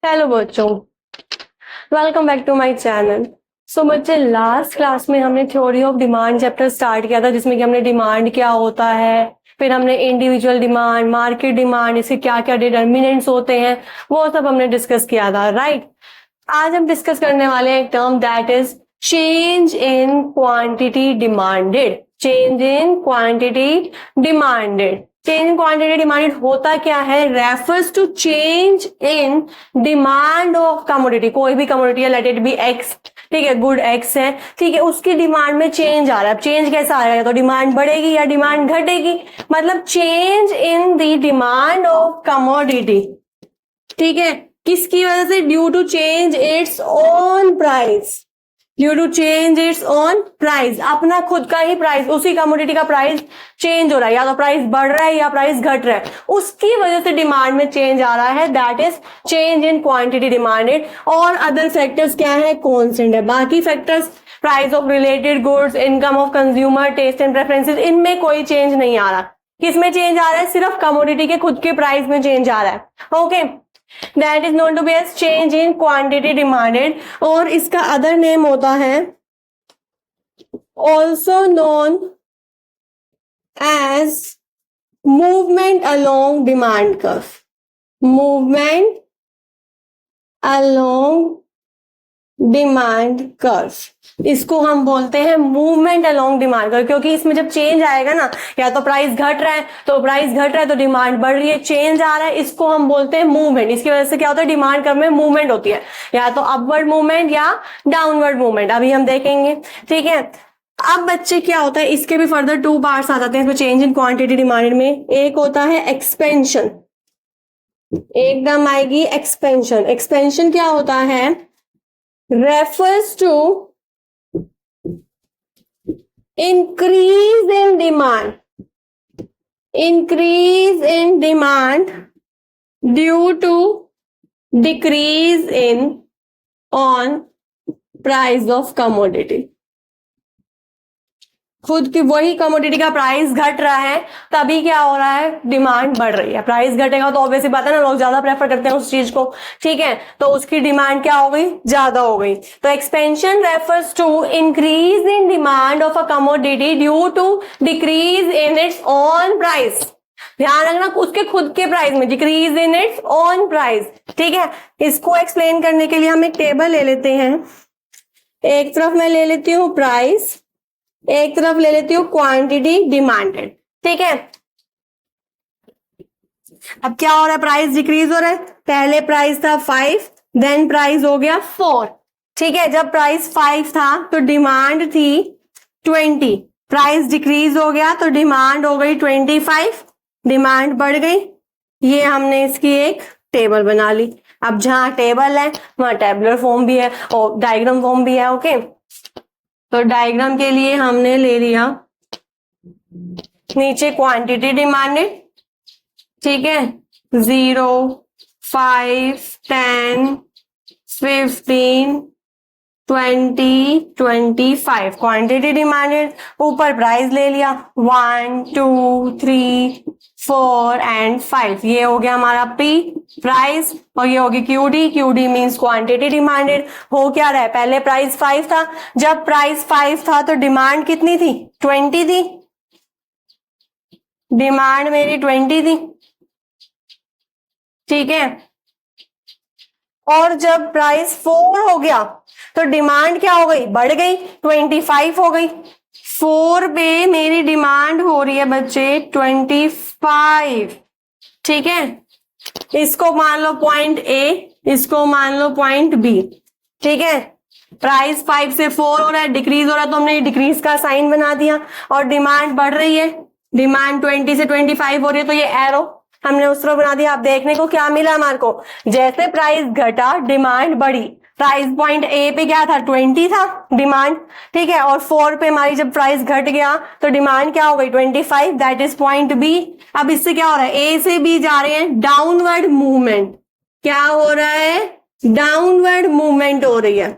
Hello बच्चों, welcome back to my channel. So बच्चे, last class में हमने theory of demand chapter start किया था, जिसमें कि हमने डिमांड क्या होता है, फिर हमने इंडिविजुअल डिमांड, मार्केट डिमांड, इसके क्या क्या डिटर्मिनेंट्स होते हैं, वो सब हमने डिस्कस किया था, राइट। आज हम डिस्कस करने वाले हैं एक term, that is change in quantity demanded. Change in quantity demanded. Change in quantity demanded होता क्या है? Refers to change in demand of commodity. कोई भी कमोडिटी है, लेट इट बी एक्स, ठीक है, गुड एक्स है, ठीक है, उसकी डिमांड में चेंज आ रहा है। चेंज कैसा आ रहा है? तो डिमांड बढ़ेगी या डिमांड घटेगी, मतलब change in the demand of commodity, ठीक है, किसकी वजह से? Due to change its own price. Due to change its own price, अपना खुद का ही प्राइस, उसी कमोडिटी का प्राइस चेंज हो रहा है, या तो प्राइस बढ़ रहा है या प्राइस घट रहा है, उसकी वजह से डिमांड में चेंज आ रहा है, that is change in quantity demanded. और अदर फैक्टर्स क्या है? कॉन्स्टेंट है। बाकी factors, price of related goods, income of consumer, taste and preferences, इनमें कोई चेंज नहीं आ रहा। किसमें चेंज आ रहा है? सिर्फ कमोडिटी के खुद के प्राइस में चेंज आ रहा है। Okay, that is known to be as change in quantity demanded. और इसका अदर नेम होता है also known as movement along demand curve. Movement along demand curve, इसको हम बोलते हैं मूवमेंट अलोंग डिमांड कर्व, क्योंकि इसमें जब चेंज आएगा ना, या तो प्राइस घट रहा है तो प्राइस घट रहा है तो डिमांड बढ़ रही है, चेंज आ रहा है, इसको हम बोलते हैं मूवमेंट। इसकी वजह से क्या होता है? डिमांड कर्व में मूवमेंट होती है, या तो अपवर्ड मूवमेंट या डाउनवर्ड मूवमेंट, अभी हम देखेंगे, ठीक है। अब बच्चे क्या होता है, इसके भी फर्दर टू पार्ट्स आ जाते हैं इसमें चेंज इन क्वांटिटी डिमांडेड में। एक होता है एक्सपेंशन, एकदम आएगी एक्सपेंशन। एक्सपेंशन क्या होता है? refers to increase in demand, increase in demand due to decrease in on price of commodity। खुद की वही कमोडिटी का प्राइस घट रहा है, तभी क्या हो रहा है? डिमांड बढ़ रही है। प्राइस घटेगा तो ऑब्वियसली बात है ना, लोग ज्यादा प्रेफर करते हैं उस चीज को, ठीक है, तो उसकी डिमांड क्या हो गई? ज्यादा हो गई। तो expansion refers to increase in demand of a commodity due to decrease in its own price. ध्यान रखना, उसके खुद के प्राइस में decrease in its own price, ठीक है। इसको एक्सप्लेन करने के लिए हम एक टेबल ले लेते हैं। एक तरफ मैं ले लेती हूं प्राइस, एक तरफ ले लेती हूँ क्वांटिटी डिमांडेड, ठीक है। अब क्या हो रहा है? प्राइस डिक्रीज हो रहा है। पहले प्राइस था 5, देन प्राइस हो गया 4, ठीक है। जब प्राइस 5 था तो डिमांड थी 20, प्राइस डिक्रीज हो गया तो डिमांड हो गई 25, डिमांड बढ़ गई। ये हमने इसकी एक टेबल बना ली। अब जहां टेबल है वहां टेबुलर फॉर्म भी है और डायग्राम फॉर्म भी है, ओके। तो डायग्राम के लिए हमने ले लिया नीचे क्वांटिटी डिमांडेड, ठीक है, 0, 5, 10, 15, 20, 25 क्वांटिटी डिमांडेड। ऊपर प्राइस ले लिया 1, 2, 3, 4 एंड 5, ये हो गया हमारा पी प्राइस, और ये होगी QD. QD means quantity demanded. हो क्या रहा है? पहले प्राइस 5 था, जब प्राइस 5 था तो डिमांड कितनी थी? 20 थी, डिमांड मेरी 20 थी, ठीक है। और जब प्राइस 4 हो गया तो डिमांड क्या हो गई? बढ़ गई, 25 हो गई। 4 पे मेरी डिमांड हो रही है बच्चे 25, ठीक है। इसको मान लो पॉइंट ए, इसको मान लो पॉइंट बी, ठीक है। प्राइस 5 से 4 हो रहा है, डिक्रीज हो रहा है, तो हमने डिक्रीज का साइन बना दिया। और डिमांड बढ़ रही है, डिमांड 20 से 25 हो रही है, तो ये एरो हमने उस तरह बना दिया। आप देखने को क्या मिला हमारे को? जैसे प्राइस घटा डिमांड बढ़ी। प्राइस पॉइंट ए पे क्या था? 20 था डिमांड, ठीक है। और 4 पे हमारी जब प्राइस घट गया तो डिमांड क्या हो गई? 25, दैट इज पॉइंट बी। अब इससे क्या हो रहा है? ए से बी जा रहे हैं, डाउनवर्ड मूवमेंट। क्या हो रहा है? डाउनवर्ड मूवमेंट हो रही है,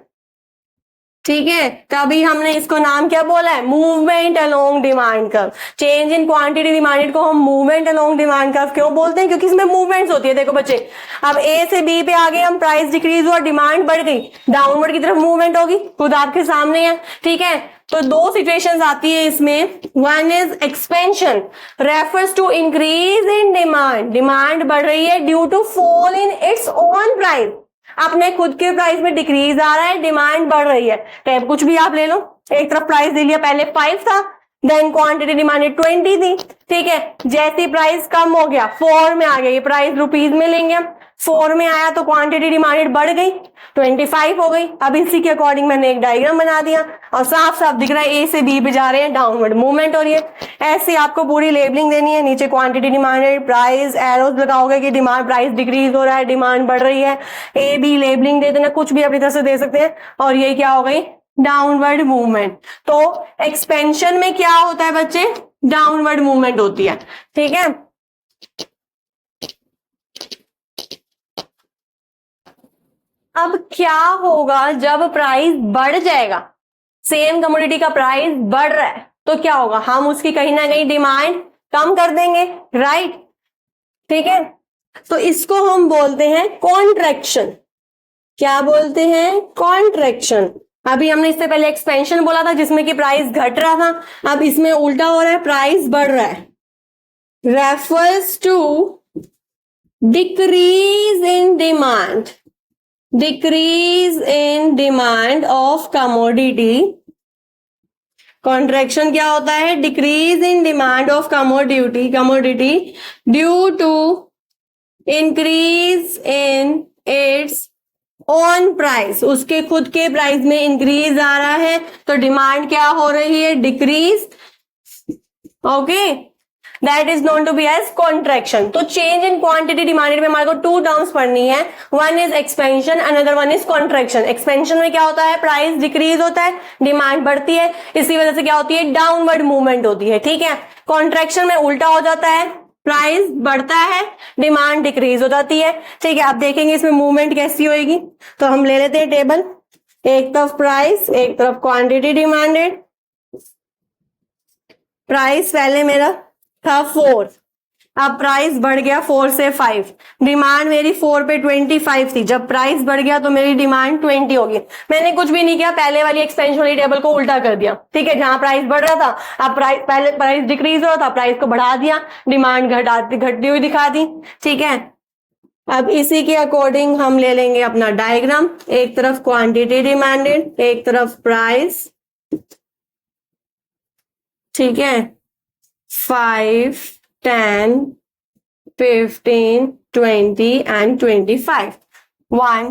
ठीक है, तभी हमने इसको नाम क्या बोला है, movement along demand curve. Change in quantity demanded को हम मूवमेंट अलोंग डिमांड कर्व क्यों बोलते हैं, क्योंकि इसमें मूवमेंट्स होती है। देखो बच्चे, अब ए से बी पे आ गए हम, प्राइस डिक्रीज हुआ, डिमांड बढ़ गई, डाउनवर्ड की तरफ मूवमेंट होगी, खुद आपके सामने है। ठीक है, तो दो सिचुएशंस आती है इसमें। One is expansion, refers to increase in demand, demand बढ़ रही है due to fall in its own price, अपने खुद के प्राइस में डिक्रीज आ रहा है, डिमांड बढ़ रही है। टैब कुछ भी आप ले लो, एक तरफ प्राइस ले लिया, पहले 5 था, देन क्वांटिटी डिमांडेड 20 थी। ठीक है, जैसी प्राइस कम हो गया 4 में आ गया, ये प्राइस रुपीज में लेंगे, 4 में आया तो क्वांटिटी डिमांडेड बढ़ गई, 25 हो गई। अब इसी के अकॉर्डिंग मैंने एक डायग्राम बना दिया और साफ साफ दिख रहा है ए से बी पे जा रहे हैं, डाउनवर्ड मूवमेंट हो रही है। ऐसे आपको पूरी लेबलिंग देनी है, नीचे क्वांटिटी डिमांडेड, प्राइस, एरोज लगाओगे कि डिमांड, प्राइस डिक्रीज हो रहा है, डिमांड बढ़ रही है, ए बी लेबलिंग दे देना, कुछ भी अपनी तरफ से दे सकते हैं। और ये क्या हो गई, डाउनवर्ड मूवमेंट। तो एक्सपेंशन में क्या होता है बच्चे, डाउनवर्ड मूवमेंट होती है। ठीक है, अब क्या होगा जब प्राइस बढ़ जाएगा, सेम कमोडिटी का प्राइस बढ़ रहा है तो क्या होगा, हम उसकी कहीं ना कहीं डिमांड कम कर देंगे, राइट। ठीक है, तो इसको हम बोलते हैं कॉन्ट्रैक्शन। क्या बोलते हैं, कॉन्ट्रैक्शन। अभी हमने इससे पहले एक्सपेंशन बोला था जिसमें कि प्राइस घट रहा था, अब इसमें उल्टा हो रहा है, प्राइस बढ़ रहा है। Refers to decrease in demand, decrease in demand of commodity. Contraction क्या होता है, decrease in demand of commodity due to increase in its own price, उसके खुद के प्राइस में इंक्रीज आ रहा है तो डिमांड क्या हो रही है, decrease. Okay, that is known to be as contraction. तो चेंज इन क्वांटिटी डिमांडेड में हमारे को 2 टर्म्स पढ़नी है, one is expansion, another one is contraction. Expansion में क्या होता है, प्राइस डिक्रीज होता है, डिमांड बढ़ती है, इसी वजह से क्या होती है, डाउनवर्ड मूवमेंट होती है। ठीक है, कॉन्ट्रैक्शन में उल्टा हो जाता है, प्राइस बढ़ता है, डिमांड डिक्रीज हो जाती है। ठीक है, आप देखेंगे इसमें मूवमेंट कैसी होगी, तो हम ले लेते हैं टेबल, एक तरफ प्राइस, एक तरफ क्वांटिटी डिमांडेड। प्राइस पहले मेरा था 4, अब प्राइस बढ़ गया 4 से 5, डिमांड मेरी 4 पे 25 थी, जब प्राइस बढ़ गया तो मेरी डिमांड 20 होगी। मैंने कुछ भी नहीं किया, पहले वाली एक्सपेंशन वाली टेबल को उल्टा कर दिया। ठीक है, जहां प्राइस बढ़ रहा था अब प्राइस, पहले प्राइस डिक्रीज हो रहा था, प्राइस को बढ़ा दिया, डिमांड घटती हुई दिखा दी। ठीक है, अब इसी के अकॉर्डिंग हम ले लेंगे अपना डायग्राम, एक तरफ क्वांटिटी डिमांडेड, एक तरफ प्राइस। ठीक है, 5, 10, 15, 20 and 25, 1,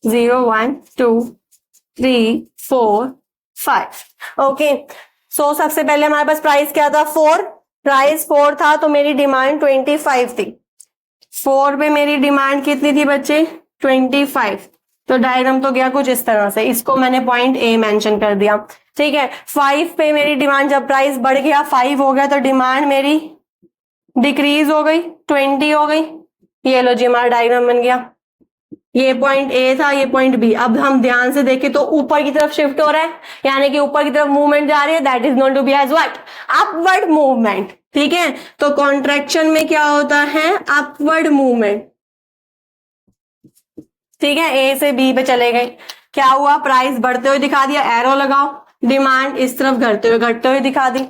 0, 1, 2, 3, 4, 5। ओके, सो सबसे पहले हमारे पास प्राइस क्या था, 4, प्राइस 4 था तो मेरी डिमांड 25 थी। 4 पे मेरी डिमांड कितनी थी बच्चे, 25। तो डायग्राम तो गया कुछ इस तरह से, इसको मैंने पॉइंट ए मेंशन कर दिया। ठीक है, 5 पे मेरी डिमांड, जब प्राइस बढ़ गया 5 हो गया तो डिमांड मेरी डिक्रीज हो गई, 20 हो गई। ये लो जी, हमारा डायग्राम बन गया। ये पॉइंट ए था, ये पॉइंट बी। अब हम ध्यान से देखें तो ऊपर की तरफ शिफ्ट हो रहा है, यानी कि ऊपर की तरफ मूवमेंट जा रही है, that is known to be as what, upward movement. ठीक है, तो कॉन्ट्रैक्शन में क्या होता है, अपवर्ड मूवमेंट। ठीक है, ए से बी पे चले गए, क्या हुआ, प्राइस बढ़ते हुए दिखा दिया, एरो लगाओ, डिमांड इस तरफ घटते हुए दिखा दी।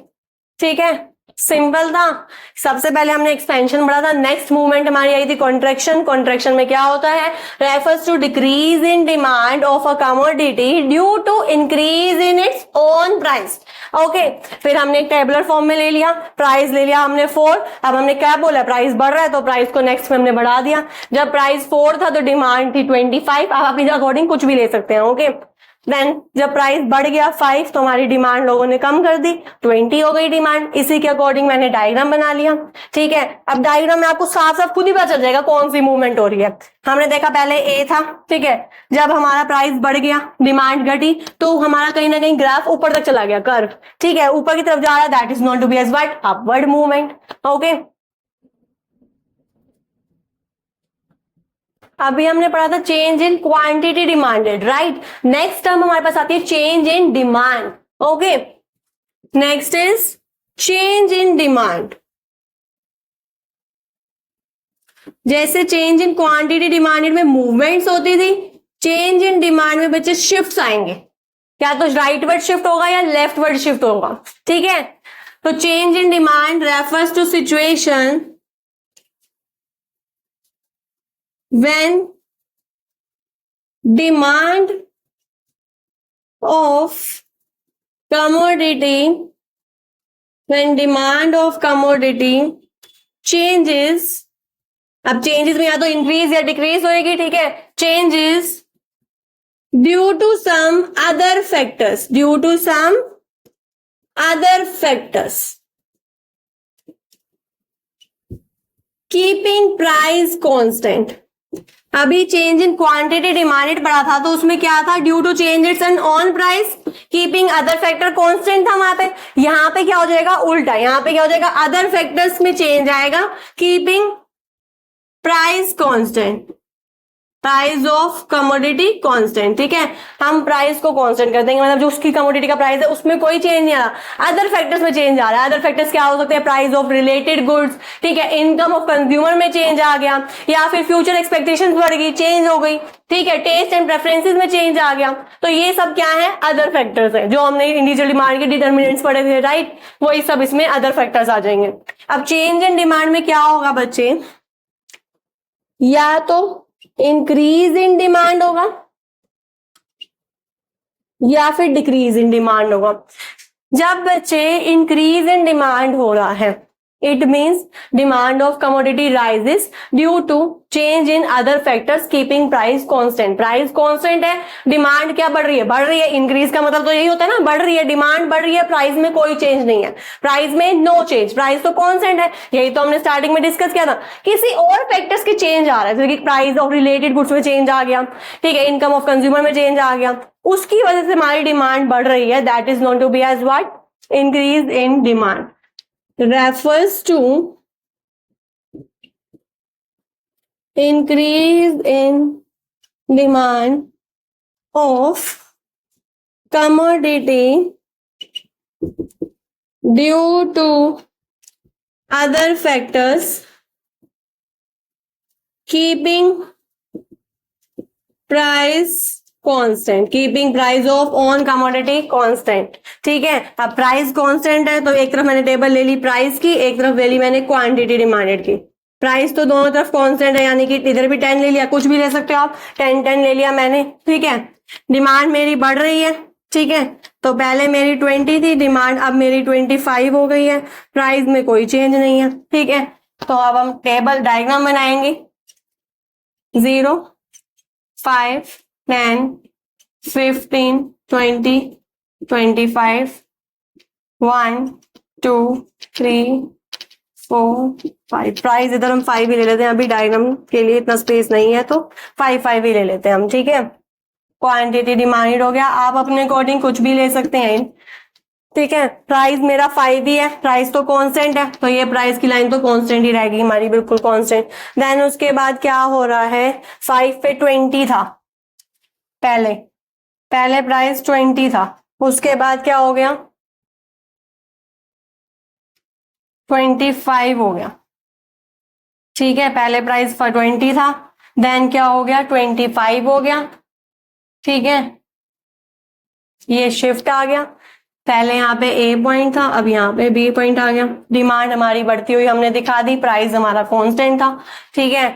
ठीक है, सिंपल था। सबसे पहले हमने एक्सपेंशन बढ़ा था, नेक्स्ट मूवमेंट हमारी आई थी कॉन्ट्रैक्शन। कॉन्ट्रैक्शन में क्या होता है, refers to decrease in demand of a commodity due to increase in its own price. Okay, फिर हमने एक टेबुलर फॉर्म में ले लिया, प्राइस ले लिया हमने 4, अब हमने क्या बोला, प्राइस बढ़ रहा है तो प्राइस को नेक्स्ट में हमने बढ़ा दिया। जब प्राइस 4 था तो डिमांड थी 25, अब आप इस अकॉर्डिंग कुछ भी ले सकते हैं। ओके, देन जब प्राइस बढ़ गया 5 तो हमारी डिमांड लोगों ने कम कर दी, 20 हो गई डिमांड। इसी के अकॉर्डिंग मैंने डायग्राम बना लिया। ठीक है, अब डायग्राम में आपको साफ साफ खुद ही पता चल जाएगा कौन सी मूवमेंट हो रही है। हमने देखा पहले ए था, ठीक है, जब हमारा प्राइस बढ़ गया, डिमांड घटी, तो हमारा कहीं ना कहीं ग्राफ ऊपर तक चला गया, कर्व। ठीक है, ऊपर की तरफ जा रहा है, that is known to be as what, upward movement. Okay, अभी हमने पढ़ा था change in quantity demanded, right. Next term हमारे पास आती है change in demand. Okay, next is change in demand. जैसे चेंज इन क्वांटिटी डिमांडेड में मूवमेंट्स होती थी, चेंज इन डिमांड में बच्चे शिफ्ट्स आएंगे, या तो राइटवर्ड शिफ्ट होगा या लेफ्टवर्ड शिफ्ट होगा, ठीक है। तो change in demand refers to situation when demand of commodity changes, अब चेंजेस में या तो इंक्रीज या डिक्रीज होएगी, ठीक है। Changes due to some other factors, keeping price constant. अभी चेंज इन क्वांटिटी डिमांडेड पड़ा था, तो उसमें क्या था, due to changes in own price keeping other factor constant था वहां पे। यहां पे क्या हो जाएगा, उल्टा, यहां पे क्या हो जाएगा, अदर फैक्टर्स में चेंज आएगा, keeping price constant, price of commodity constant, ठीक है। हम प्राइस को कांस्टेंट कर देंगे, मतलब जो उसकी कमोडिटी का प्राइस है उसमें कोई चेंज नहीं आ रहा, अदर फैक्टर्स में चेंज आ रहा है। अदर फैक्टर्स क्या हो सकते हैं, प्राइस ऑफ रिलेटेड गुड्स, ठीक है, इनकम ऑफ कंज्यूमर में चेंज आ गया, या फिर फ्यूचर एक्सपेक्टेशंस बढ़ गई, चेंज हो गई, ठीक है, टेस्ट एंड प्रेफरेंसेस में चेंज आ गया। तो ये सब क्या है, अदर फैक्टर्स है, जो हमने इंडिविजुअल डिमांड के डिटर्मिनेंट्स पढ़े थे, राइट, वही सब इसमें अदर फैक्टर्स आ जाएंगे। अब चेंज इन डिमांड में क्या होगा बच्चे, या तो इंक्रीज इन डिमांड होगा या फिर डिक्रीज इन डिमांड होगा। जब बच्चे इंक्रीज इन डिमांड हो रहा है, it means demand of commodity rises due to change in other factors keeping price constant. Price constant है, डिमांड क्या बढ़ रही है, बढ़ रही है। इंक्रीज का मतलब तो यही होता है ना, बढ़ रही है, डिमांड बढ़ रही है, प्राइस में कोई चेंज नहीं है, प्राइस में नो चेंज, प्राइस तो कांस्टेंट है। यही तो हमने स्टार्टिंग में डिस्कस किया था। किसी और फैक्टर्स के चेंज आ रहा है, जैसे कि प्राइस ऑफ रिलेटेड गुड्स में चेंज आ गया, ठीक है, इनकम ऑफ कंज्यूमर में चेंज आ गया, उसकी वजह से हमारी डिमांड बढ़ रही है, that is known to be as what, increase in demand. refers to increase in demand of commodity due to other factors keeping price constant, keeping price of on commodity constant, ठीक है। अब price constant है, तो एक तरफ मैंने table ले ली price की, एक तरफ ले ली मैंने क्वांटिटी डिमांडेड की। प्राइस तो दोनों तरफ कांस्टेंट है, यानी कि इधर भी 10 ले लिया, कुछ भी ले सकते हो आप, 10 ले लिया मैंने, ठीक है। डिमांड मेरी बढ़ रही है, ठीक है, तो पहले मेरी 20 थी डिमांड, अब मेरी 25 हो गई है, प्राइस में कोई चेंज नहीं है, ठीक है। तो अब हम टेबल डायग्राम बनाएंगे, 0, 5, 10, 15, 20, 25, 1, 2, 3, 4, 5। प्राइस इधर हम 5 ही ले लेते हैं, अभी डायग्राम के लिए इतना स्पेस नहीं है, तो 5 ही ले लेते हैं हम, ठीक है। क्वांटिटी डिमांडेड हो गया, आप अपने अकॉर्डिंग कुछ भी ले सकते हैं, ठीक है। प्राइस मेरा 5 ही है, प्राइस तो कांस्टेंट है, तो ये प्राइस की लाइन तो कांस्टेंट ही रहेगी हमारी, बिल्कुल कांस्टेंट। देन उसके बाद क्या हो रहा है, 5 पे 20 था, पहले प्राइस 20 था, उसके बाद क्या हो गया, 25 हो गया, ठीक है। पहले प्राइस 20 था, देन क्या हो गया, 25 हो गया, ठीक है। ये शिफ्ट आ गया, पहले यहाँ पे ए पॉइंट था, अब यहाँ पे बी पॉइंट आ गया। डिमांड हमारी बढ़ती हुई हमने दिखा दी, प्राइस हमारा कांस्टेंट था, ठीक है।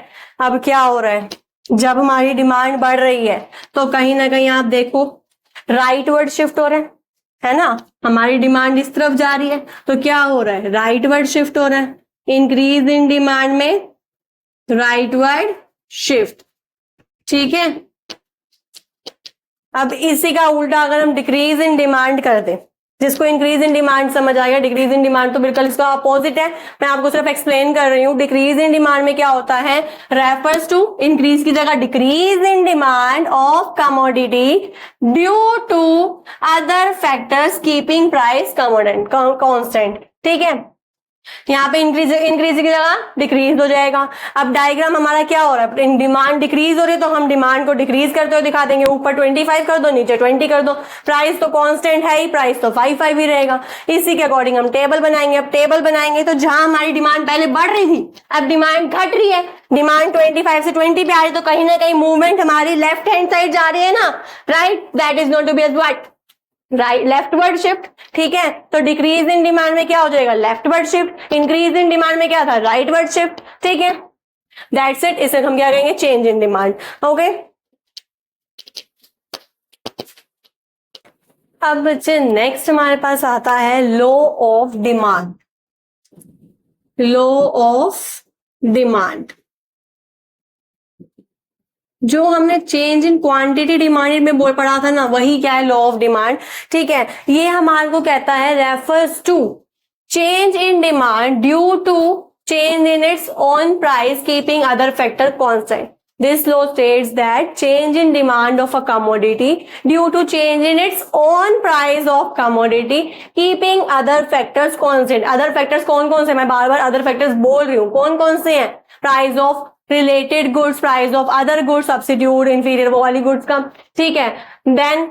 अब क्या हो रहा है, जब हमारी डिमांड बढ़ रही है तो कहीं ना कहीं आप देखो राइटवर्ड शिफ्ट हो रहा है ना, हमारी डिमांड इस तरफ जा रही है, तो क्या हो रहा है, राइटवर्ड शिफ्ट हो रहा है। इंक्रीज इन डिमांड में राइटवर्ड शिफ्ट, ठीक है। अब इसी का उल्टा अगर हम डिक्रीज इन डिमांड कर दें, जिसको इंक्रीज इन डिमांड समझ आएगा, डिक्रीज इन डिमांड तो बिल्कुल इसका अपोजिट है, मैं आपको सिर्फ एक्सप्लेन कर रही हूं। डिक्रीज इन डिमांड में क्या होता है, रेफर्स टू, इंक्रीज की जगह decrease in demand of commodity due to other factors keeping price constant, ठीक है। यहाँ पे इंक्रीज की जगह डिक्रीज हो जाएगा। अब डायग्राम हमारा क्या हो रहा है, डिमांड डिक्रीज हो रही है तो हम डिमांड को डिक्रीज करते हुए दिखा देंगे, ऊपर 25 कर दो, नीचे 20 कर दो। प्राइस तो कांस्टेंट है ही, प्राइस तो 5 ही रहेगा। इसी के अकॉर्डिंग हम टेबल बनाएंगे। अब टेबल बनाएंगे तो जहां हमारी डिमांड पहले बढ़ रही थी अब डिमांड घट रही है, डिमांड 25 से 20 पे आ रही, तो कहीं ना कहीं मूवमेंट हमारी लेफ्ट हैंड साइड जा रही है ना, right, that is note to be as what, right, leftward shift. ठीक है, तो डिक्रीज इन डिमांड में क्या हो जाएगा, leftward shift. Increase in demand में क्या था, राइटवर्ड शिफ्ट। ठीक है, दैट्स इट। इसे हम क्या कहेंगे, चेंज इन डिमांड। ओके, अब बच्चे नेक्स्ट हमारे पास आता है law of demand. Law of demand जो हमने चेंज इन क्वांटिटी डिमांडेड में बोल पढ़ा था ना, वही क्या है, लॉ ऑफ डिमांड। ठीक है, ये हमारे को कहता है refers to change in demand due to change in its own price keeping other factor constant. This law states that change in demand of a commodity due to change in its own price of commodity keeping other factors constant। other factors कौन कौन से, मैं बार बार other factors बोल रही हूँ, कौन कौन से हैं, price of related goods, price of other goods, substitute, inferior, वो वाली गुड्स का। ठीक है, देन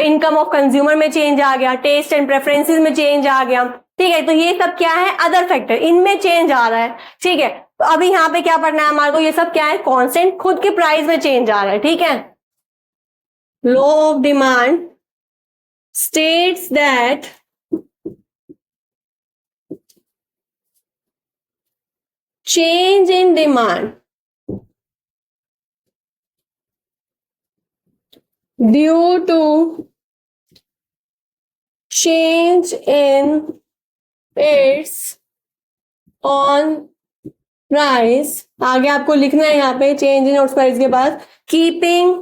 इनकम ऑफ कंज्यूमर में चेंज आ गया, टेस्ट एंड प्रेफरेंसेस में चेंज आ गया। ठीक है, तो ये सब क्या है, अदर फैक्टर, इनमें चेंज आ रहा है। ठीक है, तो अभी यहाँ पे क्या पढ़ना है हमारे को, ये सब क्या है, कांस्टेंट, खुद के प्राइस में चेंज आ रहा है। ठीक है, law of demand states that change in demand due to change in its on price, आगे आपको लिखना है यहाँ पे चेंज इन its प्राइस के बाद कीपिंग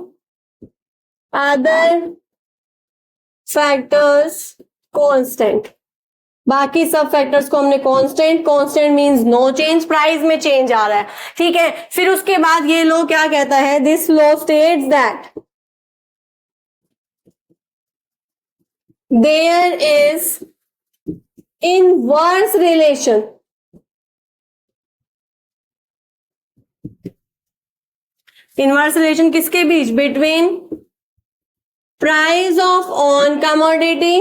अदर फैक्टर्स कांस्टेंट। बाकी सब फैक्टर्स को हमने constant, constant means no change, price में चेंज आ रहा है। ठीक है, फिर उसके बाद ये लॉ क्या कहता है, this law states that there is inverse relation inverse relation किसके बीच, between price of on commodity,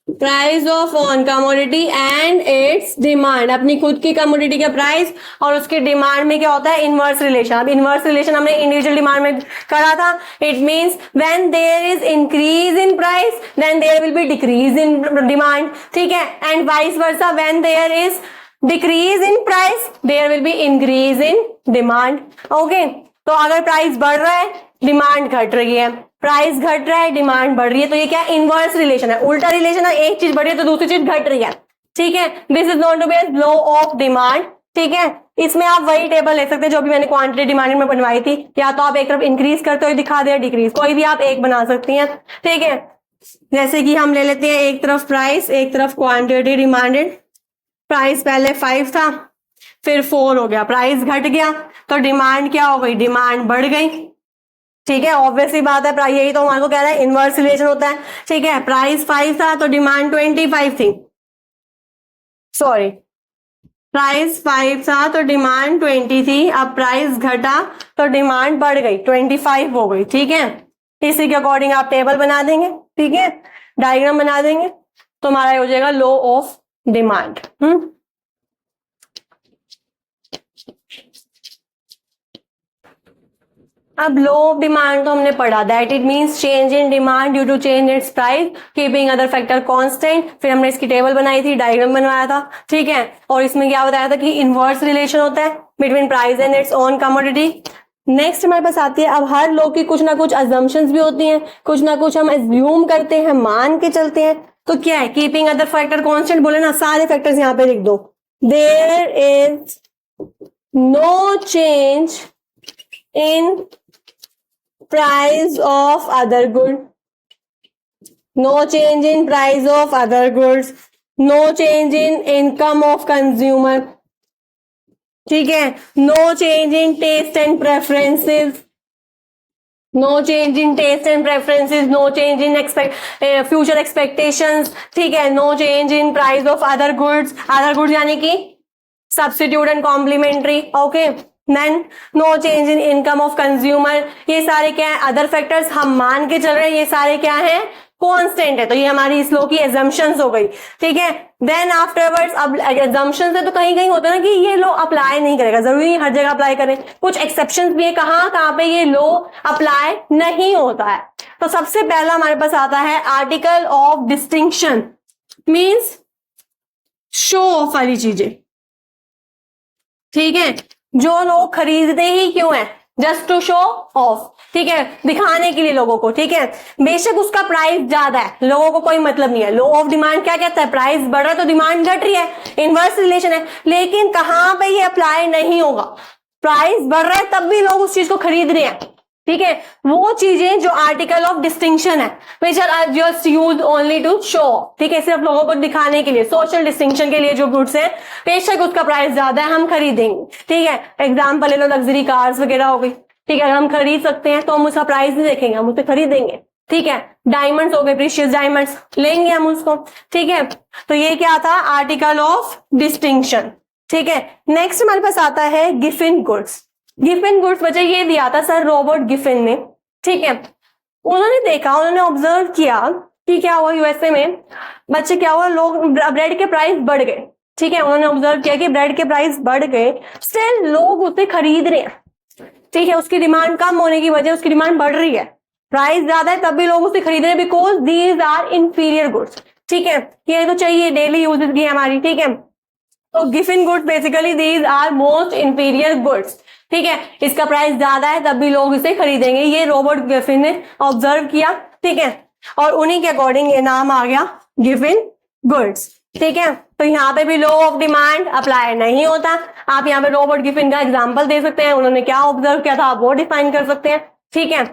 price of on commodity and its demand, अपनी खुद की कमोडिटी का प्राइस और उसके डिमांड में क्या होता है, इनवर्स रिलेशन। अब इनवर्स रिलेशन हमने इंडिविजुअल डिमांड में करा था, it means when there is increase in price then there will be decrease in demand. ठीक है, and vice versa, when there is decrease in price there will be increase in demand. Okay, तो अगर price बढ़ रहा है demand घट रही है, प्राइस घट रहा है डिमांड बढ़ रही है, तो ये क्या, इनवर्स रिलेशन है, उल्टा रिलेशन है, एक चीज बढ़ रही है तो दूसरी चीज घट रही है। ठीक है, this is known to be as law of demand. ठीक है, इसमें आप वही टेबल ले सकते हैं जो भी मैंने क्वांटिटी डिमांड में बनवाई थी, या तो आप एक तरफ इंक्रीज करते हुए दिखा दे, डिक्रीज, कोई भी आप एक बना सकती हैं। ठीक है, जैसे कि हम ले लेते हैं एक तरफ प्राइस, एक तरफ क्वांटिटी डिमांडेड। प्राइस पहले 5 था, फिर 4 हो गया, प्राइस घट गया तो डिमांड क्या हो गई, डिमांड बढ़ गई। ठीक है, ऑब्वियसली बात है, प्राइस, यही तो हमारे को कह रहा है इनवर्स रिलेशन होता है। ठीक है, प्राइस 5 था तो डिमांड 25 थी, सॉरी, प्राइस 5 था तो डिमांड 20 थी, अब प्राइस घटा तो डिमांड बढ़ गई, 25 हो गई। ठीक है, इसी के अकॉर्डिंग आप टेबल बना देंगे। ठीक है, डायग्राम बना देंगे तो हमारा हो जाएगा लॉ ऑफ डिमांड। अब लो ऑफ डिमांड तो हमने पढ़ा, that it means change in demand due to change its price keeping other factor constant. फिर हमने इसकी टेबल बनाई थी, डायग्राम बनवाया था। ठीक है, और इसमें क्या बताया था कि इनवर्स रिलेशन होता है between price and its own commodity. Next हमारे पास आती है, अब हर लो की कुछ ना कुछ अजम्पशंस भी होती हैं, कुछ ना कुछ हम एज्यूम करते हैं, मान के चलते हैं। तो क्या है, कीपिंग अदर फैक्टर कांस्टेंट बोले ना, सारे फैक्टर्स यहां पे लिख दो। There is no change in price of other good, no change in price of other goods, no change in income of consumer, ठीक है, no change in taste and preferences, no change in taste and preferences, no change in future expectations, ठीक है, no change in price of other goods यानी कि substitute and complementary, okay, then no change in income of consumer, ये सारे क्या है, other factors हम मान के चल रहे हैं, ये सारे क्या है, कांस्टेंट है, तो ये हमारी इस लॉ की एजम्पशंस हो गई, ठीक है। देन आफ्टरवर्ड्स, अब एजम्पशंस है तो कहीं कहीं होता है ना कि ये लॉ अप्लाई नहीं करेगा, जरूरी नहीं हर जगह अप्लाई करें, कुछ एक्सेप्शंस भी है, कहां पे ये लॉ अप्लाई नहीं होता है। तो सबसे पहला हमारे पास आता है article of distinction, means show off वाली चीजें, ठीक है, जो लोग खरीदते ही क्यों है, जस्ट टू शो ऑफ, ठीक है, दिखाने के लिए लोगों को, ठीक है, बेशक उसका प्राइस ज्यादा है, लोगों को कोई मतलब नहीं है, लॉ ऑफ डिमांड क्या कहता है, प्राइस बढ़ रहा है तो डिमांड घट रही है, इनवर्स रिलेशन है, लेकिन कहां पे ये अप्लाई नहीं होगा, प्राइस बढ़ रहा है तब भी लोग उस चीज को खरीद रहे हैं, ठीक है, वो चीजें जो आर्टिकल ऑफ डिस्टिंक्शन है, which are just use only to show, ठीक है, सिर्फ लोगों को दिखाने के लिए, सोशल डिस्टिंक्शन के लिए जो गुड्स है, बेशक उसका प्राइस ज्यादा है हम खरीदेंगे, ठीक है, एग्जाम्पल ले लो, लग्जरी कार्स वगैरह हो गई, ठीक है, अगर हम खरीद सकते हैं तो हम उसका प्राइस नहीं देखेंगे, हम उसे खरीदेंगे, ठीक है, डायमंड्स हो गए, प्रीशियस डायमंड्स लेंगे हम उसको, ठीक है, तो ये क्या था, आर्टिकल ऑफ डिस्टिंक्शन, ठीक है। नेक्स्ट हमारे पास आता है गिफिन गुड्स, गिफिन गुड्स वजह ये दिया था सर रॉबर्ट गिफिन ने, ठीक है, उन्होंने देखा, उन्होंने ऑब्जर्व किया कि क्या हुआ यूएसए में, बच्चे क्या हुआ, लोग ब्रेड के प्राइस बढ़ गए, ठीक है, उन्होंने ऑब्जर्व किया कि ब्रेड के प्राइस बढ़ गए, स्टिल लोग उसे खरीद रहे हैं, ठीक है, उसकी डिमांड कम होने की वजह उसकी डिमांड बढ़ रही है, प्राइस ज्यादा है तब भी लोग उसे खरीद रहे हैं, because these are inferior goods, ठीक है, ये तो चाहिए डेली यूजेस की हमारी, ठीक है, तो Giffen goods basically these are most inferior goods, ठीक है, इसका प्राइस ज्यादा है तब भी लोग इसे खरीदेंगे, ये रॉबर्ट गिफिन ने ऑब्जर्व किया, ठीक है, और उन्हीं के अकॉर्डिंग ये नाम आ गया गिफिन गुड्स, ठीक है, तो यहाँ पे भी लॉ ऑफ डिमांड अप्लाई नहीं होता, आप यहाँ पे रॉबर्ट गिफिन का एग्जांपल दे सकते हैं, उन्होंने क्या ऑब्जर्व किया था आप वो डिफाइन कर सकते हैं, ठीक है।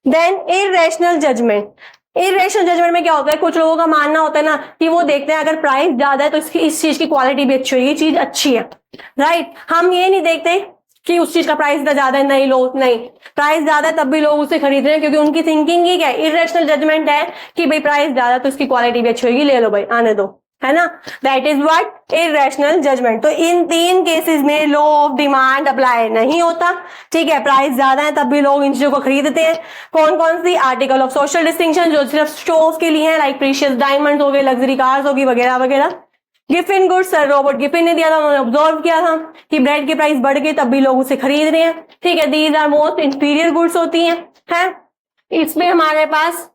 Then irrational judgement, irrational judgement में क्या होता है, कुछ लोगों का मानना होता है ना कि वो देखते हैं अगर प्राइस ज्यादा है तो इसकी इस चीज की क्वालिटी भी अच्छी है, ये चीज अच्छी है, राइट, हम ये नहीं देखते कि उस चीज का प्राइस ज्यादा है, नहीं लो नहीं, प्राइस ज्यादा है तब भी लोग उसे खरीद रहे हैं, क्योंकि उनकी थिंकिंग ये क्या है, इररेशनल जजमेंट है कि भाई प्राइस ज्यादा तो इसकी क्वालिटी भी अच्छी होगी, ले लो भाई आने दो, है ना, that is what irrational judgement. तो इन तीन केसेस में लॉ ऑफ डिमांड अप्लाई नहीं होता, ठीक है, प्राइस ज्यादा है तब भी लोग इन चीजों को खरीदते हैं, कौन कौन सी, आर्टिकल ऑफ सोशल डिस्टिंक्शन जो सिर्फ शो ऑफ के लिए है, लाइक प्रीशियस डायमंड्स हो गए, लग्जरी कार्स होगी वगैरह वगैरह। Giffen goods sir Robert Giffen ने दिया था, उन्होंने ऑब्जर्व किया था कि ब्रेड की प्राइस बढ़ गई तब भी लोग उसे खरीद रहे हैं, ठीक है, these are most inferior goods होती हैं, इसमें हमारे पास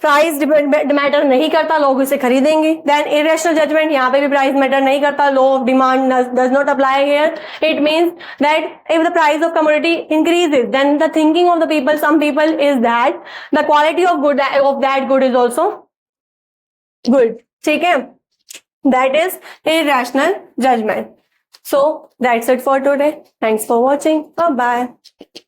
प्राइस मैटर नहीं करता, लोग इसे खरीदेंगे। देन इरेशनल जजमेंट, यहाँ पे भी प्राइस मैटर नहीं करता, law of demand does not apply here, it means that if the price of commodity increases then the thinking of the people, some people is that the quality of good of that good is also good, ठीक है, that is irrational judgment. So that's it for today. Thanks for watching. Bye bye.